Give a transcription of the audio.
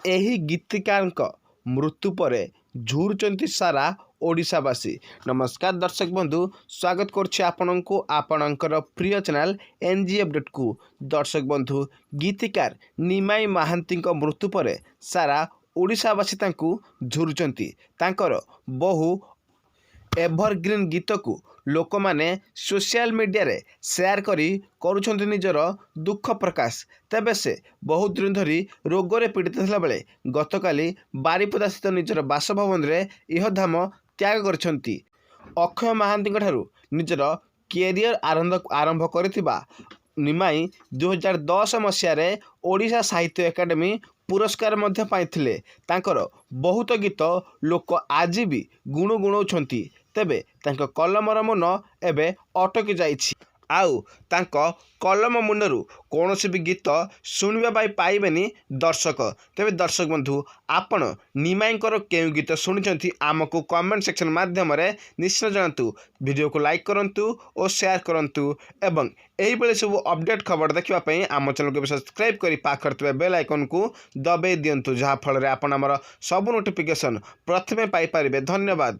ଏହି ଗୀତିକାରଙ୍କ ମୃତ୍ୟୁ ପରେ ଝୁରୁଛନ୍ତି ସାରା ଓଡ଼ିଶାବାସୀ। ନମସ୍କାର ଦର୍ଶକ ବନ୍ଧୁ, ସ୍ୱାଗତ କରୁଛି ଆପଣଙ୍କୁ ଆପଣଙ୍କର ପ୍ରିୟ ଚ୍ୟାନେଲ NG ଅପଡେଟ୍କୁ। ଦର୍ଶକ ବନ୍ଧୁ, ଗୀତିକାର ନିମାଇଁ ମହାନ୍ତିଙ୍କ ମୃତ୍ୟୁ ପରେ ସାରା ଓଡ଼ିଶାବାସୀ ତାଙ୍କୁ ଝୁରୁଛନ୍ତି। ତାଙ୍କର ବହୁ ଏଭରଗ୍ରୀନ୍ ଗୀତକୁ ଲୋକମାନେ ସୋସିଆଲ ମିଡ଼ିଆରେ ସେୟାର କରି କରୁଛନ୍ତି ନିଜର ଦୁଃଖ ପ୍ରକାଶ। ତେବେ ସେ ବହୁତ ଦିନ ଧରି ରୋଗରେ ପୀଡ଼ିତ ଥିଲାବେଳେ ଗତକାଲି ବାରିପଦାସ୍ଥିତ ନିଜର ବାସଭବନରେ ଇହଧାମ ତ୍ୟାଗ କରିଛନ୍ତି। ଅକ୍ଷୟ ମହାନ୍ତିଙ୍କ ଠାରୁ ନିଜର କ୍ୟାରିୟର ଆରମ୍ଭ କରିଥିବା ନିମାଇଁ 2010 ମସିହାରେ ଓଡ଼ିଶା ସାହିତ୍ୟ ଏକାଡେମୀ ପୁରସ୍କାର ମଧ୍ୟ ପାଇଥିଲେ। ତାଙ୍କର ବହୁତ ଗୀତ ଲୋକ ଆଜି ବି ଗୁଣୁଗୁଣଉଛନ୍ତି। ତେବେ ତାଙ୍କ କଲମର ମୁନ ଏବେ ଅଟକି ଯାଇଛି, ଆଉ ତାଙ୍କ କଲମ ମୁନରୁ କୌଣସି ବି ଗୀତ ଶୁଣିବା ପାଇଁ ପାଇବେନି ଦର୍ଶକ। ତେବେ ଦର୍ଶକ ବନ୍ଧୁ, ଆପଣ ନିମାଇଙ୍କର କେଉଁ ଗୀତ ଶୁଣିଛନ୍ତି ଆମକୁ କମେଣ୍ଟ ସେକ୍ସନ ମାଧ୍ୟମରେ ନିଶ୍ଚୟ ଜଣାନ୍ତୁ। ଭିଡ଼ିଓକୁ ଲାଇକ୍ କରନ୍ତୁ ଓ ସେୟାର କରନ୍ତୁ ଏବଂ ଏହିଭଳି ସବୁ ଅପଡେଟ୍ ଖବର ଦେଖିବା ପାଇଁ ଆମ ଚ୍ୟାନେଲକୁ ଏବେ ସବସ୍କ୍ରାଇବ୍ କରି ପାଖରେ ଥିବା ବେଲ୍ ଆଇକନ୍କୁ ଦବାଇ ଦିଅନ୍ତୁ, ଯାହାଫଳରେ ଆପଣ ଆମର ସବୁ ନୋଟିଫିକେସନ୍ ପ୍ରଥମେ ପାଇପାରିବେ। ଧନ୍ୟବାଦ।